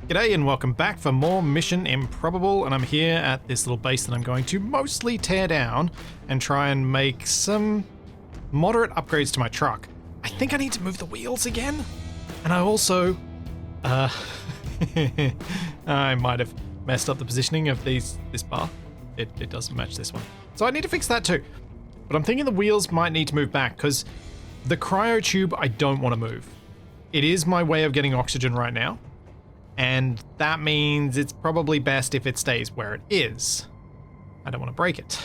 G'day and welcome back for more Mission Improbable, and I'm here at this little base that I'm going to mostly tear down and try and make some moderate upgrades to my truck. I think I need to move the wheels again, and I also, I might have messed up the positioning of this bar. It doesn't match this one. So I need to fix that too. But I'm thinking the wheels might need to move back because the cryo tube I don't want to move. It is my way of getting oxygen right now. And that means it's probably best if it stays where it is. I don't want to break it.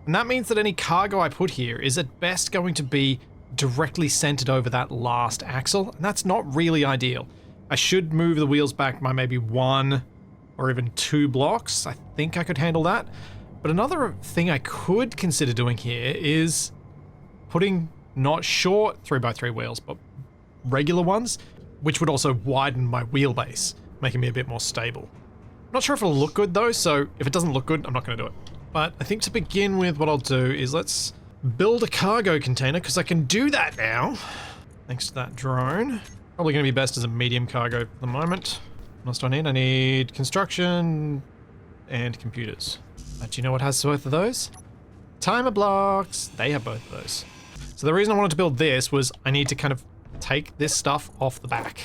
And that means that any cargo I put here is at best going to be directly centered over that last axle, and that's not really ideal. I should move the wheels back by maybe 1 or even 2 blocks. I think I could handle that. But another thing I could consider doing here is putting not short 3x3 wheels, but regular ones, which would also widen my wheelbase, making me a bit more stable. I'm not sure if it'll look good though, so if it doesn't look good, I'm not going to do it. But I think to begin with, what I'll do is let's build a cargo container, because I can do that now, thanks to that drone. Probably going to be best as a medium cargo at the moment. What else do I need? I need construction and computers. Do you know what has both of those? Timer blocks. They have both of those. So the reason I wanted to build this was I need to kind of take this stuff off the back.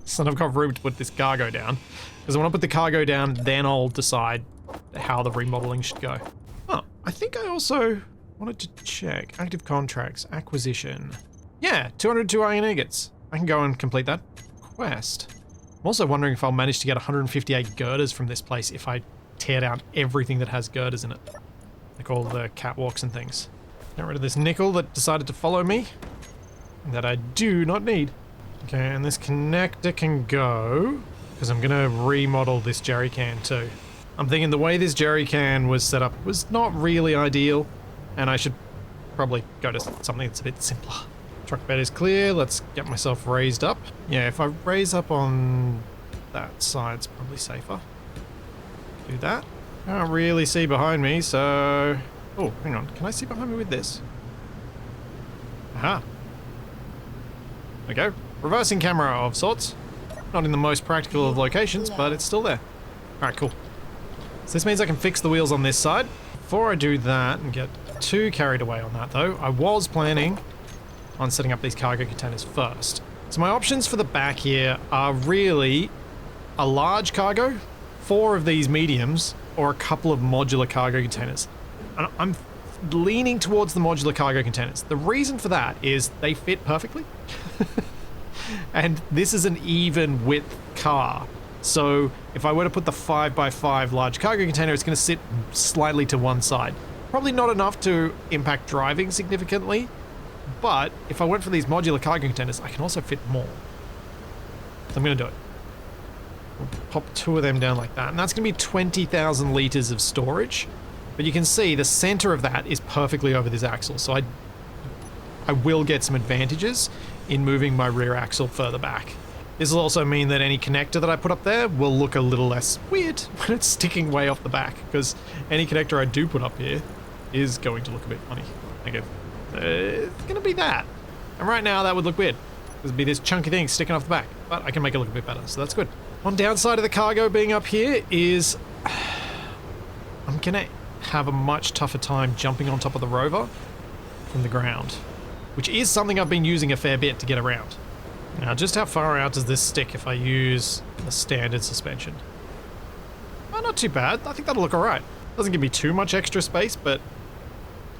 So I've got room to put this cargo down. Because when I put the cargo down, then I'll decide how the remodeling should go. Oh, I think I also wanted to check. Active contracts, acquisition. Yeah, 202 iron ingots. I can go and complete that quest. I'm also wondering if I'll manage to get 158 girders from this place if I tear down everything that has girders in it. Like all the catwalks and things. Get rid of this nickel that decided to follow me. That I do not need. Okay, and this connector can go, because I'm gonna remodel this jerry can too. I'm thinking the way this jerry can was set up was not really ideal, and I should probably go to something that's a bit simpler. Truck bed is clear, let's get myself raised up. Yeah, if I raise up on that side, it's probably safer. Do that. Can't really see behind me, so... Oh, hang on, can I see behind me with this? Aha. There we go. Reversing camera of sorts. Not in the most practical of locations, but it's still there. Alright, cool. So this means I can fix the wheels on this side. Before I do that and get too carried away on that though, I was planning on setting up these cargo containers first. So my options for the back here are really a large cargo, 4 of these mediums, or a couple of modular cargo containers. And I'm leaning towards the modular cargo containers. The reason for that is they fit perfectly. And this is an even width car. So if I were to put the 5x5 large cargo container, it's going to sit slightly to one side. Probably not enough to impact driving significantly, but if I went for these modular cargo containers, I can also fit more. So I'm going to do it. We'll pop 2 of them down like that, and that's going to be 20,000 liters of storage. But you can see the center of that is perfectly over this axle, so I will get some advantages in moving my rear axle further back. This will also mean that any connector that I put up there will look a little less weird when it's sticking way off the back, because any connector I do put up here is going to look a bit funny. Okay, it's going to be that. And right now that would look weird. There'd be this chunky thing sticking off the back, but I can make it look a bit better, so that's good. One downside of the cargo being up here is I'm gonna have a much tougher time jumping on top of the rover from the ground, which is something I've been using a fair bit to get around. Now, just how far out does this stick if I use the standard suspension? Oh, not too bad. I think that'll look alright. Doesn't give me too much extra space, but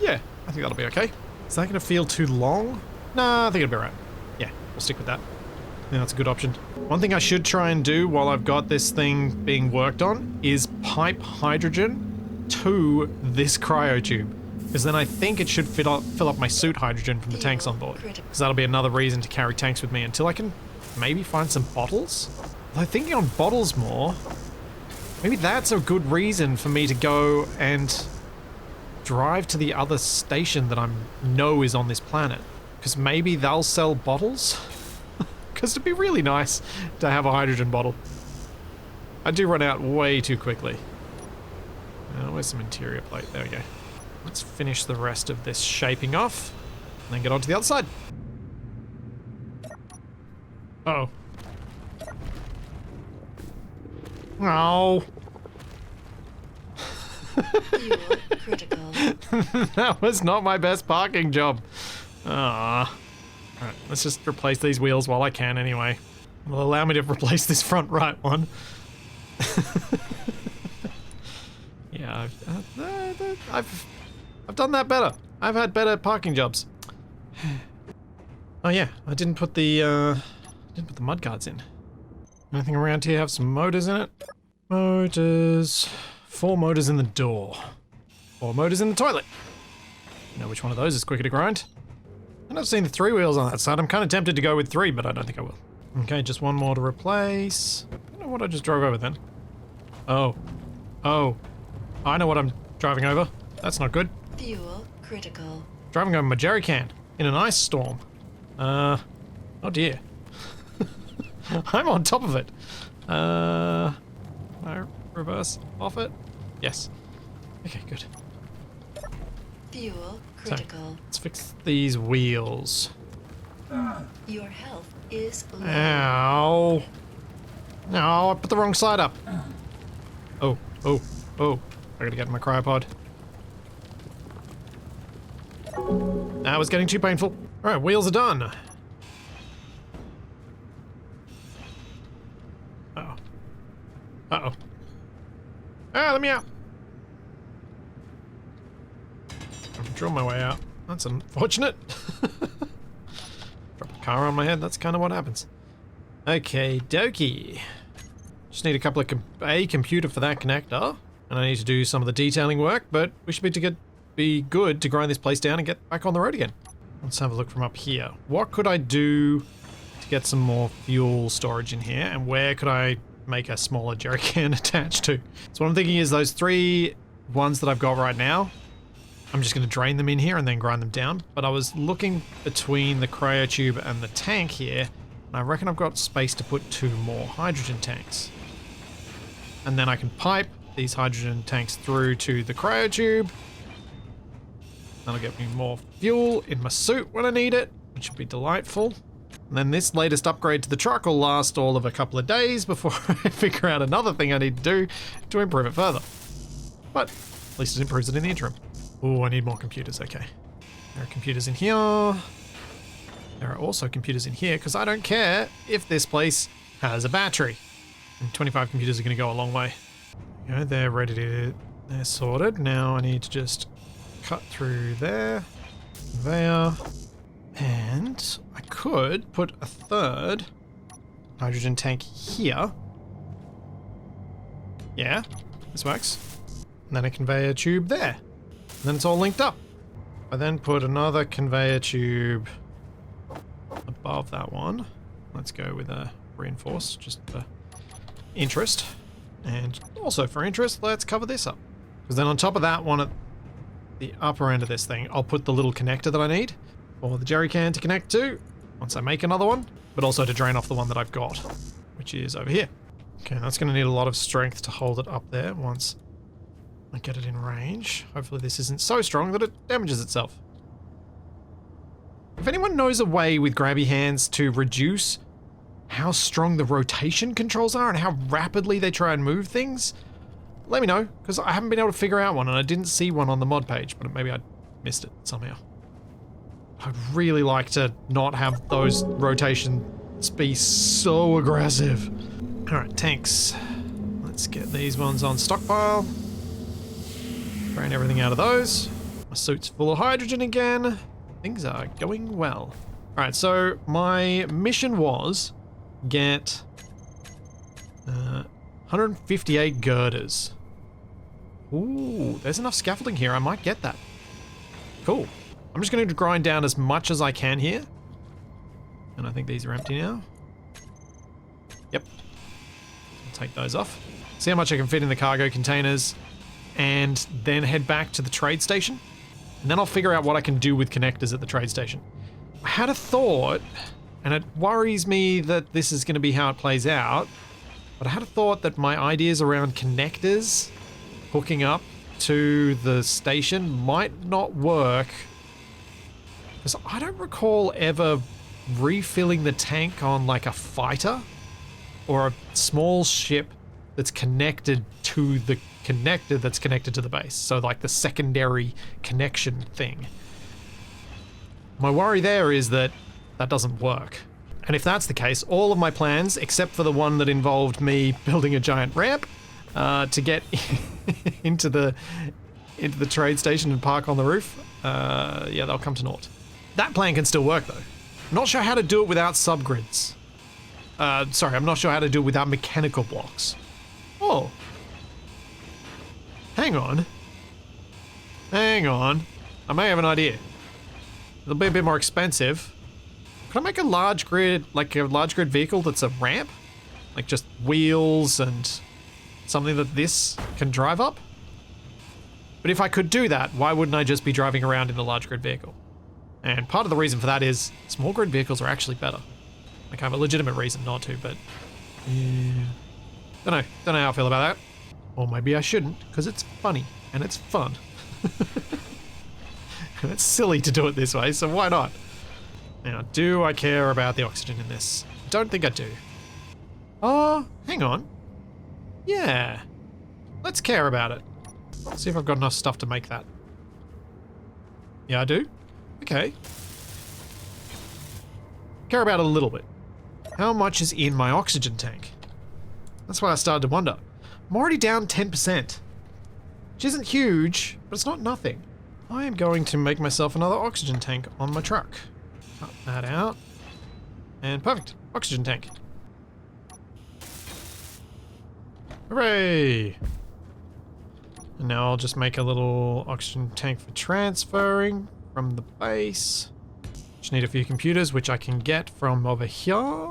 yeah, I think that'll be okay. Is that going to feel too long? Nah, I think it'll be alright. Yeah, we'll stick with that. I think that's a good option. One thing I should try and do while I've got this thing being worked on is pipe hydrogen to this cryo tube, because then I think it should fill up my suit hydrogen from the tanks on board, because that'll be another reason to carry tanks with me until I can maybe find some bottles. Although thinking on bottles more, maybe that's a good reason for me to go and drive to the other station that I know is on this planet, because maybe they'll sell bottles. Because it'd be really nice to have a hydrogen bottle. I do run out way too quickly. Where's some interior plate? There we go. Let's finish the rest of this shaping off, and then get on to the other side. Uh-oh. Oh. Fuel critical. That was not my best parking job. Ah. Alright, let's just replace these wheels while I can anyway. It'll allow me to replace this front right one. Yeah, I've done that better. I've had better parking jobs. Oh yeah, I didn't put the mud guards in. Anything around here have some motors in it? Motors. 4 motors in the door. 4 motors in the toilet. You know which one of those is quicker to grind? And I've seen the 3 wheels on that side. I'm kind of tempted to go with 3, but I don't think I will. Okay, just 1 more to replace. I don't know what I just drove over then. Oh. Oh. I know what I'm driving over. That's not good. Fuel critical. Driving over my jerry can in an ice storm. Oh dear. I'm on top of it. I reverse off it? Yes. Okay, good. Fuel critical. So, let's fix these wheels. Your health is low. Ow. No, I put the wrong side up. Oh, oh, oh. I gotta get in my cryopod. That was getting too painful. Alright, wheels are done. Uh-oh. Uh-oh. Ah, let me out. I'm drilling my way out. That's unfortunate. Drop a car on my head, that's kind of what happens. Okay, dokie. Just need a couple of a computer for that connector. And I need to do some of the detailing work, but we should be good to grind this place down and get back on the road again. Let's have a look from up here. What could I do to get some more fuel storage in here, and where could I make a smaller jerry can attached to? So what I'm thinking is those 3 ones that I've got right now, I'm just going to drain them in here and then grind them down. But I was looking between the cryotube and the tank here, and I reckon I've got space to put 2 more hydrogen tanks. And then I can pipe these hydrogen tanks through to the cryotube. That'll get me more fuel in my suit when I need it, which would be delightful. And then this latest upgrade to the truck will last all of a couple of days before I figure out another thing I need to do to improve it further. But at least it improves it in the interim. Oh, I need more computers, okay. There are computers in here. There are also computers in here, because I don't care if this place has a battery. And 25 computers are going to go a long way. You know, they're ready to... They're sorted. Now I need to just cut through there. There. And I could put a 3rd hydrogen tank here. Yeah, this works. And then a conveyor tube there. And then it's all linked up. I then put another conveyor tube above that one. Let's go with a reinforced, just for interest. And also for interest, let's cover this up. Because then on top of that one at the upper end of this thing, I'll put the little connector that I need for the jerry can to connect to once I make another one, but also to drain off the one that I've got, which is over here. Okay, that's going to need a lot of strength to hold it up there once I get it in range. Hopefully this isn't so strong that it damages itself. If anyone knows a way with grabby hands to reduce how strong the rotation controls are and how rapidly they try and move things, let me know, because I haven't been able to figure out one and I didn't see one on the mod page, but maybe I missed it somehow. I'd really like to not have those rotations be so aggressive. Alright, tanks. Let's get these ones on stockpile. Drain everything out of those. My suit's full of hydrogen again. Things are going well. Alright, so my mission was get 158 girders. Ooh, there's enough scaffolding here. I might get that. Cool. I'm just going to grind down as much as I can here. And I think these are empty now. Yep. I'll take those off. See how much I can fit in the cargo containers and then head back to the trade station. And then I'll figure out what I can do with connectors at the trade station. I had a thought, and it worries me that this is going to be how it plays out, but I had a thought that my ideas around connectors hooking up to the station might not work, because I don't recall ever refilling the tank on like a fighter or a small ship that's connected to the connector that's connected to the base. So like the secondary connection thing. My worry there is that that doesn't work. And if that's the case, all of my plans, except for the one that involved me building a giant ramp to get into the trade station and park on the roof, yeah, they'll come to naught. That plan can still work though. Not sure how to do it without subgrids. Sorry, I'm not sure how to do it without mechanical blocks. Oh. Hang on. Hang on. I may have an idea. It'll be a bit more expensive. Can I make a large grid, like a large grid vehicle that's a ramp? Like just wheels and something that this can drive up? But if I could do that, why wouldn't I just be driving around in a large grid vehicle? And part of the reason for that is small grid vehicles are actually better. Like I have a legitimate reason not to, but yeah. Don't know how I feel about that. Or maybe I shouldn't, because it's funny and it's fun. And it's silly to do it this way, so why not? Now, do I care about the oxygen in this? Don't think I do. Oh, hang on. Yeah. Let's care about it. See if I've got enough stuff to make that. Yeah, I do? Okay. Care about it a little bit. How much is in my oxygen tank? That's why I started to wonder. I'm already down 10%. Which isn't huge, but it's not nothing. I am going to make myself another oxygen tank on my truck. Cut that out. And perfect. Oxygen tank. Hooray! And now I'll just make a little oxygen tank for transferring from the base. Just need a few computers, which I can get from over here.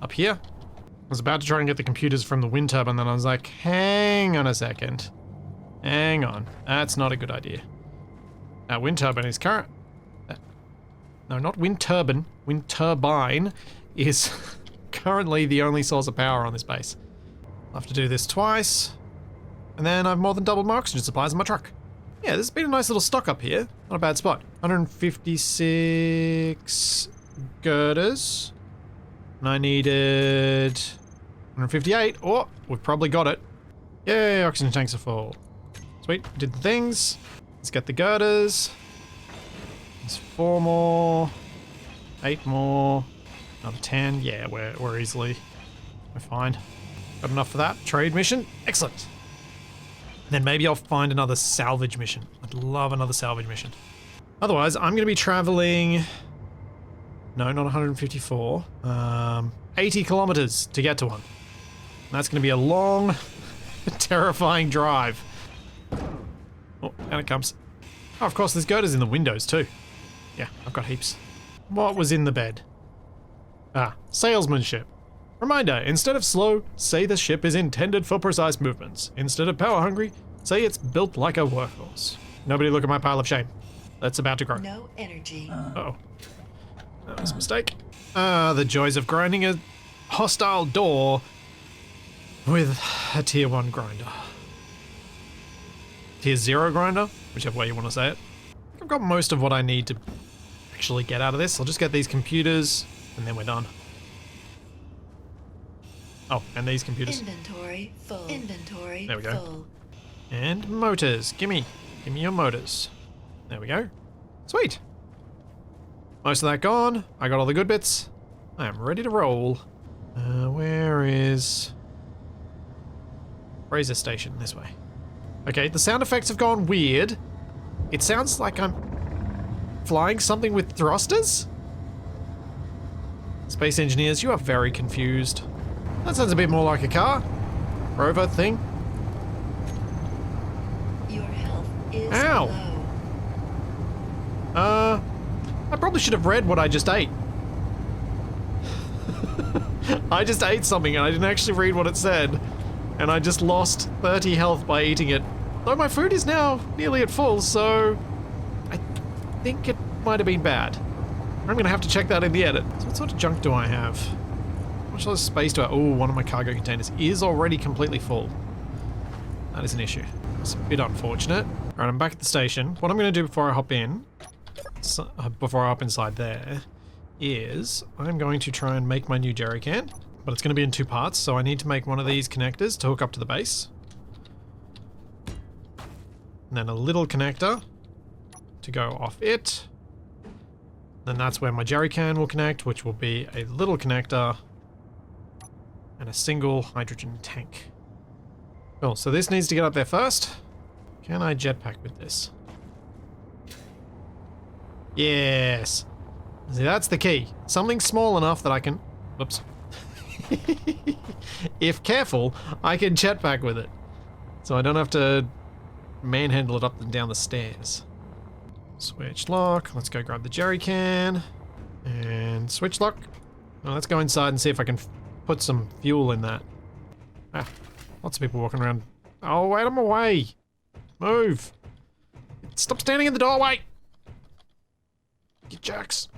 Up here. I was about to try and get the computers from the wind turbine, then I was like, hang on a second. Hang on. That's not a good idea. Our wind turbine is current. No, not wind turbine. Wind turbine is currently the only source of power on this base. I'll have to do this twice. And then I've more than doubled my oxygen supplies in my truck. Yeah, this has been a nice little stock up here. Not a bad spot. 156 girders. And I needed 158. Oh, we've probably got it. Yay, oxygen tanks are full. Sweet, did the things. Let's get the girders. There's 4 more. 8 more. Another 10. Yeah, we're easily. We're fine. Got enough for that. Trade mission. Excellent. And then maybe I'll find another salvage mission. I'd love another salvage mission. Otherwise, I'm going to be traveling... No, not 154. 80 kilometers to get to one. And that's going to be a long, terrifying drive. Oh, and it comes. Oh, of course, there's girders in the windows too. Yeah, I've got heaps. What was in the bed? Ah, salesmanship. Reminder, instead of slow, say the ship is intended for precise movements. Instead of power hungry, say it's built like a workhorse. Nobody look at my pile of shame. That's about to grow. No energy. Uh-oh. That was a mistake. Ah, the joys of grinding a hostile door with a tier 1 grinder. Tier 0 grinder, whichever way you want to say it. I think I've got most of what I need to actually get out of this. I'll just get these computers and then we're done. Oh, and these computers. Inventory full. Inventory there we go. full. And motors. Gimme your motors. There we go. Sweet. Most of that gone. I got all the good bits. I am ready to roll. Where is... Razor station? This way. Okay, the sound effects have gone weird. It sounds like I'm flying something with thrusters? Space engineers, you are very confused. That sounds a bit more like a car. Rover thing. Your health is Ow. low. I probably should have read what I just ate. I just ate something and I didn't actually read what it said. And I just lost 30 health by eating it. Though my food is now nearly at full, so I think it might have been bad. I'm gonna have to check that in the edit. So what sort of junk do I have? How much less space do I... Oh, one of my cargo containers is already completely full. That is an issue. It's a bit unfortunate. Alright, I'm back at the station. What I'm gonna do before I hop in, before I hop inside there, is I'm going to try and make my new jerry can. but it's going to be in 2 parts, so I need to make one of these connectors to hook up to the base. And then a little connector to go off it. Then that's where my jerry can will connect, which will be a little connector and a single hydrogen tank. Cool, so this needs to get up there first. Can I jetpack with this? Yes. See, that's the key. Something small enough that I can... Whoops. If careful, I can jetpack with it. So I don't have to manhandle it up and down the stairs. Switch lock. Let's go grab the jerry can. And switch lock. Well, let's go inside and see if I can put some fuel in that. Ah, lots of people walking around. Oh, wait, I'm away. Move. Stop standing in the doorway. You jerks.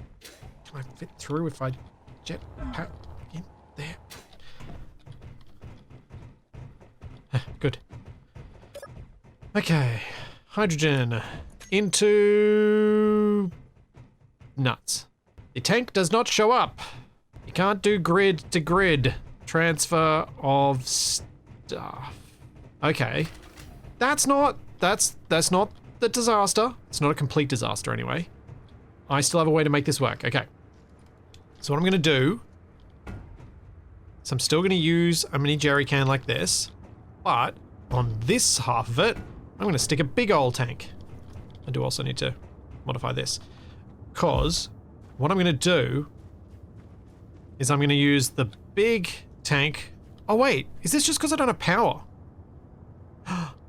Can I fit through if I jetpack in there? Good. Okay. Hydrogen into nuts. The tank does not show up. You can't do grid to grid transfer of stuff. Okay. That's not the disaster. It's not a complete disaster anyway. I still have a way to make this work. Okay. So what I'm going to do is I'm still going to use a mini jerry can like this, but on this half of it, I'm going to stick a big old tank. I do also need to modify this, because what I'm going to do is I'm going to use the big tank. Oh wait, is this just because I don't have power?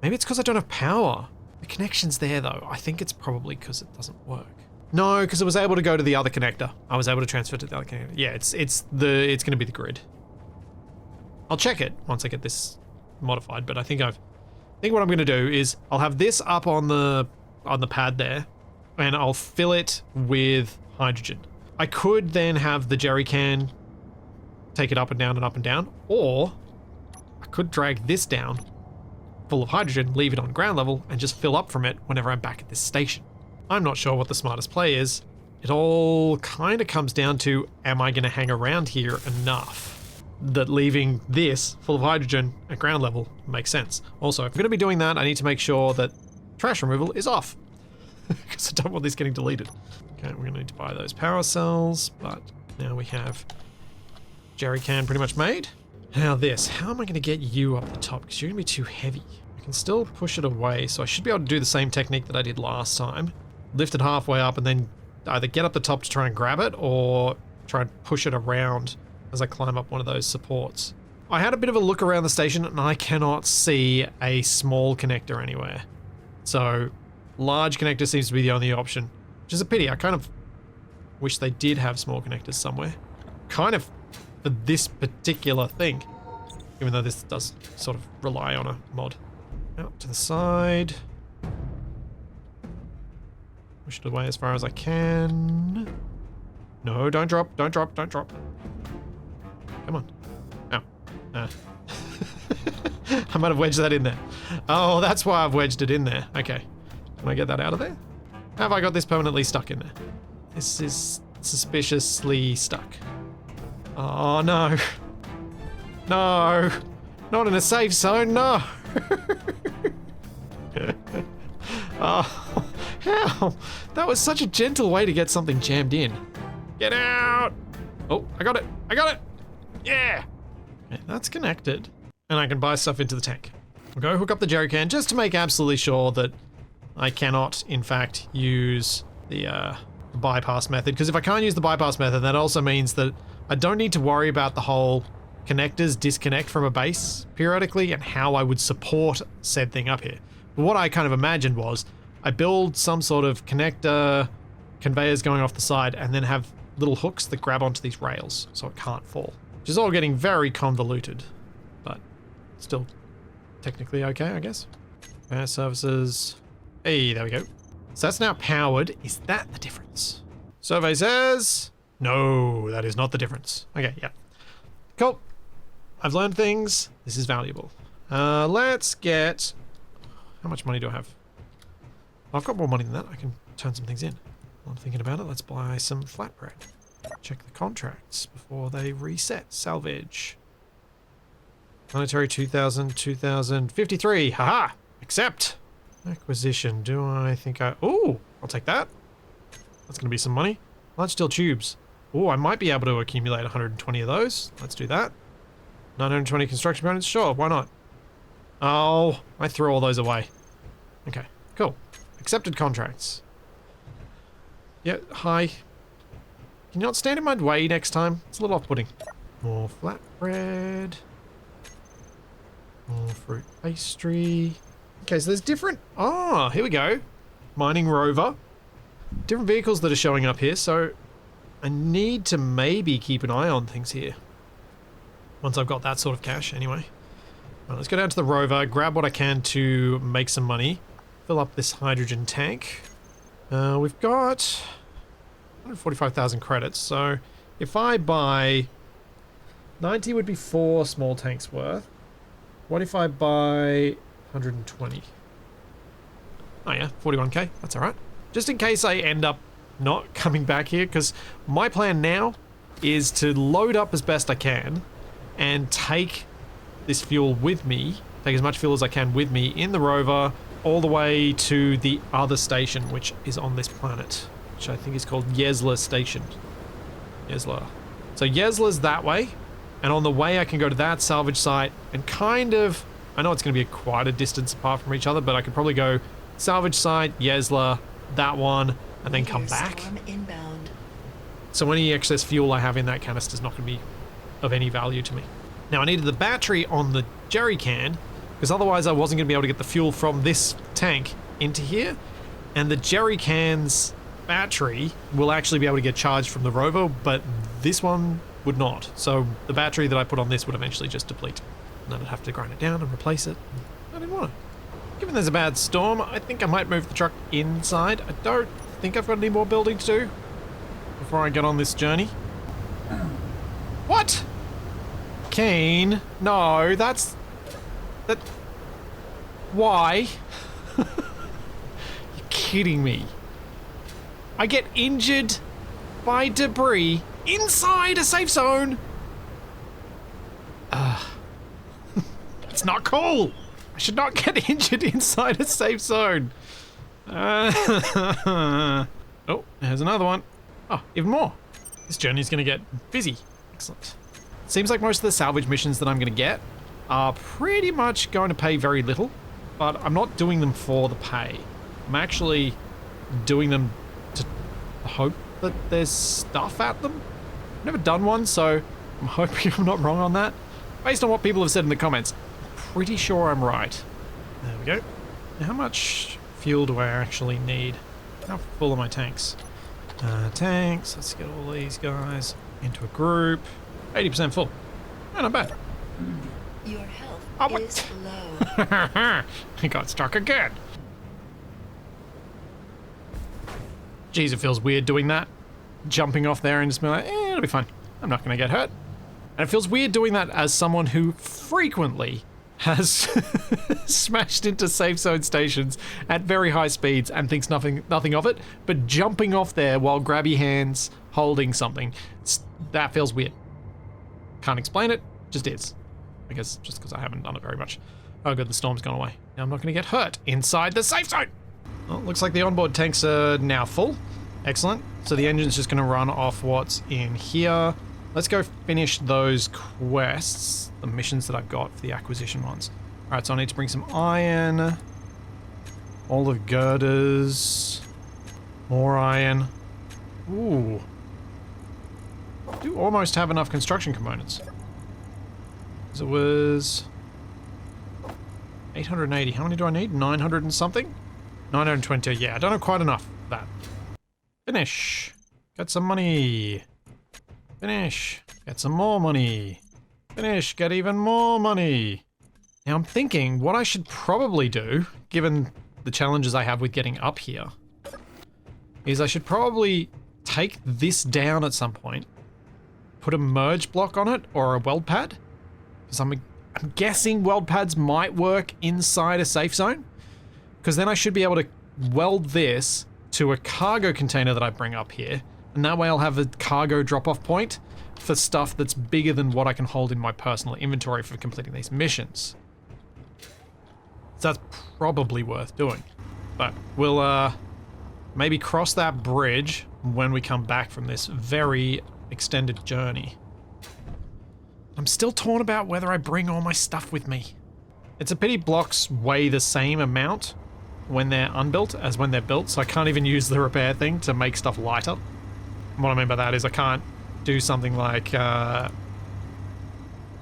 Maybe it's because I don't have power. The connection's there though. I think it's probably because it doesn't work. No, because it was able to go to the other connector. I was able to transfer to the other connector. Yeah, it's going to be the grid. I'll check it once I get this modified, but I think what I'm going to do is I'll have this up on the pad there, and I'll fill it with hydrogen. I could then have the jerry can take it up and down, or I could drag this down full of hydrogen, leave it on ground level, and just fill up from it whenever I'm back at this station. I'm not sure what the smartest play is. It all kind of comes down to, am I going to hang around here enough that leaving this full of hydrogen at ground level makes sense? Also, if I'm going to be doing that, I need to make sure that trash removal is off, because I don't want this getting deleted. Okay, we're going to need to buy those power cells, but now we have jerry can pretty much made. Now this, how am I going to get you up the top? Because you're going to be too heavy. I can still push it away, so I should be able to do the same technique that I did last time. Lift it halfway up and then either get up the top to try and grab it, or try and push it around as I climb up one of those supports. I had a bit of a look around the station and I cannot see a small connector anywhere. So large connector seems to be the only option, which is a pity. I kind of wish they did have small connectors somewhere. Kind of for this particular thing, even though this does sort of rely on a mod. Out to the side. Push it away as far as I can. No, don't drop, don't drop, don't drop. Come on. Ow. I might have wedged that in there. Oh, that's why I've wedged it in there. Okay. Can I get that out of there? How have I got this permanently stuck in there? This is suspiciously stuck. Oh, no. No. Not in a safe zone, no. Oh, how? That was such a gentle way to get something jammed in. Get out! Oh, I got it. I got it. Yeah. Okay, that's connected. And I can buy stuff into the tank. I'll go hook up the jerry can just to make absolutely sure that I cannot, in fact, use the bypass method. Because if I can't use the bypass method, that also means that I don't need to worry about the whole connectors disconnect from a base periodically and how I would support said thing up here. But what I kind of imagined was I build some sort of connector conveyors going off the side and then have little hooks that grab onto these rails so it can't fall. Which is all getting very convoluted, but still technically okay, I guess. Air services. Hey, there we go. So that's now powered. Is that the difference? Survey says, no, that is not the difference. Okay, yeah. Cool. I've learned things. This is valuable. Let's get... How much money do I have? I've got more money than that. I can turn some things in. While I'm thinking about it, let's buy some flatbread. Check the contracts before they reset. Salvage. Planetary 2000, 2053. Haha! Accept! Acquisition. Do I think I... Ooh! I'll take that. That's going to be some money. Large steel tubes. Ooh, I might be able to accumulate 120 of those. Let's do that. 920 construction components. Sure, why not? Oh, I threw all those away. Okay, cool. Accepted contracts. Yeah, hi. Can you not stand in my way next time? It's a little off-putting. More flatbread. More fruit pastry. Okay, so there's different... Oh, here we go. Mining rover. Different vehicles that are showing up here, so I need to maybe keep an eye on things here. Once I've got that sort of cash, anyway. Right, let's go down to the rover, grab what I can to make some money. Fill up this hydrogen tank. We've got 145,000 credits, so if I buy 90 would be 4 small tanks worth. What if I buy 120? Oh yeah, 41k, that's alright. Just in case I end up not coming back here, because my plan now is to load up as best I can and take this fuel with me, take as much fuel as I can with me in the rover all the way to the other station, which is on this planet, which I think is called Yesla Station. Yesla. So Yesla's that way, and on the way I can go to that salvage site and kind of, I know it's going to be quite a distance apart from each other, but I could probably go salvage site, Yesla, that one, and then come back. Inbound. So any excess fuel I have in that canister is not going to be of any value to me. Now I needed the battery on the jerry can, because otherwise I wasn't going to be able to get the fuel from this tank into here, and the jerry can's battery will actually be able to get charged from the rover, but this one would not. So the battery that I put on this would eventually just deplete, and then I'd have to grind it down and replace it. I didn't want to. Given there's a bad storm, I think I might move the truck inside. I don't think I've got any more building to do before I get on this journey. What? Kane? No, that's... That... Why? You're kidding me. I get injured by debris inside a safe zone? It's not cool. I should not get injured inside a safe zone. Oh, there's another one. Oh, even more. This journey's going to get busy. Excellent. Seems like most of the salvage missions that I'm going to get are pretty much going to pay very little, but I'm not doing them for the pay. I'm actually doing them to hope that there's stuff at them. I've never done one, so I'm hoping I'm not wrong on that. Based on what people have said in the comments, pretty sure I'm right. There we go. Now, how much fuel do I actually need? How full are my tanks? Tanks, let's get all these guys into a group. 80% full. Oh, not bad. Your health Oh, is low. I got stuck again. Jeez, it feels weird doing that. Jumping off there and just being like, it'll be fine. I'm not going to get hurt. And it feels weird doing that as someone who frequently has smashed into safe zone stations at very high speeds and thinks nothing of it, but jumping off there while grabby hands holding something, that feels weird. Can't explain it, just is. I guess just because I haven't done it very much. Oh good, the storm's gone away. Now I'm not going to get hurt inside the safe zone. Well, looks like the onboard tanks are now full. Excellent. So the engine's just going to run off what's in here. Let's go finish those quests, the missions that I've got for the acquisition ones. Alright, so I need to bring some iron, all the girders, more iron. Ooh. I do almost have enough construction components. Because it was 880. How many do I need? 900 and something? 920. Yeah, I don't have quite enough of that. Finish. Get some money. Finish. Get some more money. Finish. Get even more money. Now I'm thinking what I should probably do, given the challenges I have with getting up here, is I should probably take this down at some point, put a merge block on it or a weld pad, because I'm guessing weld pads might work inside a safe zone, because then I should be able to weld this to a cargo container that I bring up here, And that way I'll have a cargo drop-off point for stuff that's bigger than what I can hold in my personal inventory for completing these missions. So that's probably worth doing. But we'll maybe cross that bridge when we come back from this very extended journey. I'm still torn about whether I bring all my stuff with me. It's a pity blocks weigh the same amount when they're unbuilt as when they're built, so I can't even use the repair thing to make stuff lighter. And what I mean by that is I can't do something like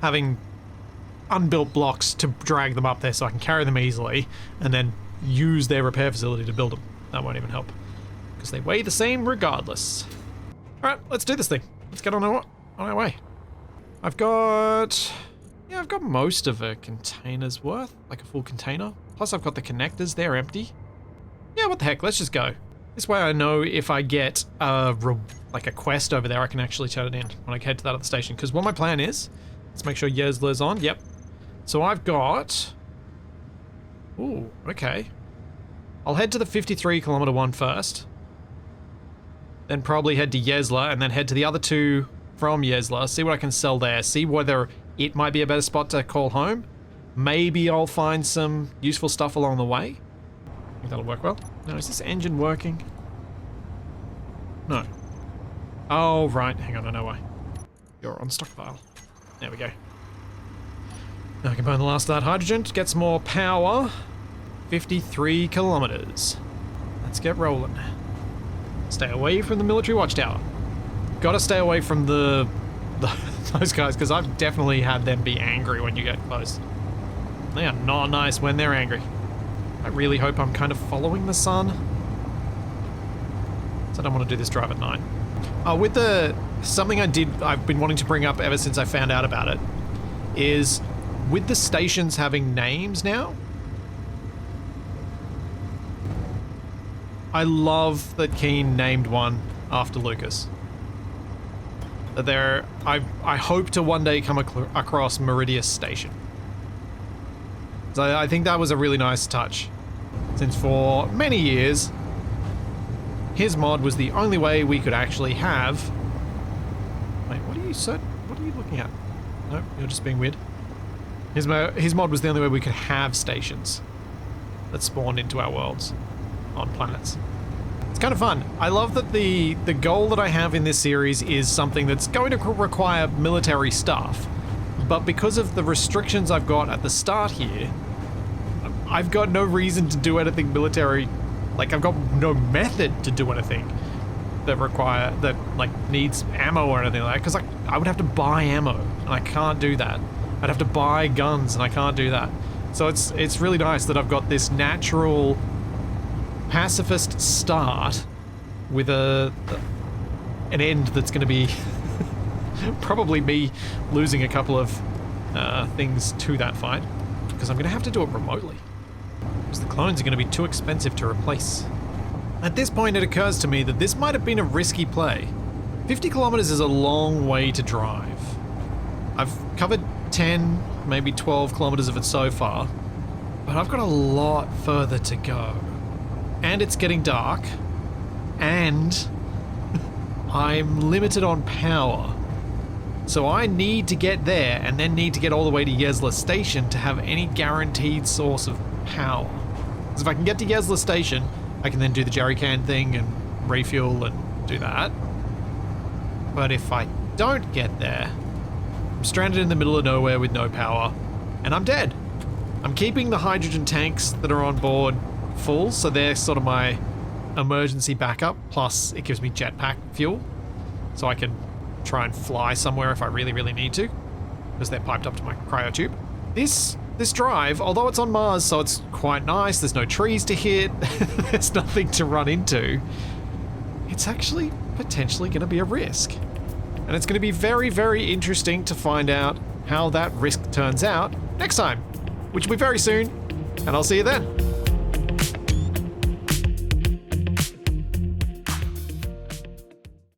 having unbuilt blocks to drag them up there so I can carry them easily and then use their repair facility to build them. That won't even help because they weigh the same regardless. Alright, let's do this thing. Let's get on our way. I've got most of a container's worth, like a full container. Plus I've got the connectors, they're empty. Yeah, what the heck, let's just go. This way I know if I get like a quest over there, I can actually turn it in when I head to that other station. Because what my plan is, let's make sure Yezla's on, yep. So I've got, ooh, okay. I'll head to the 53-kilometer one first. Then probably head to Yezla and then head to the other two from Yezla, see what I can sell there, see whether it might be a better spot to call home. Maybe I'll find some useful stuff along the way. I think that'll work well. No, is this engine working? No. Oh, right, hang on, I know why. You're on stockpile. There we go. Now I can burn the last of that hydrogen to get some more power. 53 kilometers. Let's get rolling. Stay away from the military watchtower. Gotta stay away from those guys, because I've definitely had them be angry when you get close. They are not nice when they're angry. I really hope I'm kind of following the sun. So I don't want to do this drive at night. Something I've been wanting to bring up ever since I found out about it, is with the stations having names now, I love that Keen named one after Lucas. I hope to one day come across Meridius Station. So I think that was a really nice touch, since for many years, his mod was the only way we could actually have... Wait, what are you looking at? No, you're just being weird. His mod was the only way we could have stations that spawned into our worlds on planets. It's kind of fun. I love that the goal that I have in this series is something that's going to require military stuff, but because of the restrictions I've got at the start here, I've got no reason to do anything military. Like, I've got no method to do anything that needs ammo or anything like that, because I would have to buy ammo, and I can't do that. I'd have to buy guns, and I can't do that. So it's really nice that I've got this natural pacifist start with an end that's going to be probably me losing a couple of things to that fight, because I'm going to have to do it remotely, because the clones are going to be too expensive to replace. At this point, it occurs to me that this might have been a risky play. 50 kilometers is a long way to drive. I've covered 10, maybe 12 kilometers of it so far, but I've got a lot further to go. And it's getting dark, and I'm limited on power. So I need to get there and then need to get all the way to Yezla Station to have any guaranteed source of power. Because if I can get to Yezla Station, I can then do the jerry can thing and refuel and do that. But if I don't get there, I'm stranded in the middle of nowhere with no power, and I'm dead. I'm keeping the hydrogen tanks that are on board full, so they're sort of my emergency backup, plus it gives me jetpack fuel, so I can try and fly somewhere if I really, really need to, because they're piped up to my cryo tube. This drive, although it's on Mars, so it's quite nice, there's no trees to hit, there's nothing to run into, it's actually potentially going to be a risk. And it's going to be very, very interesting to find out how that risk turns out next time, which will be very soon, and I'll see you then.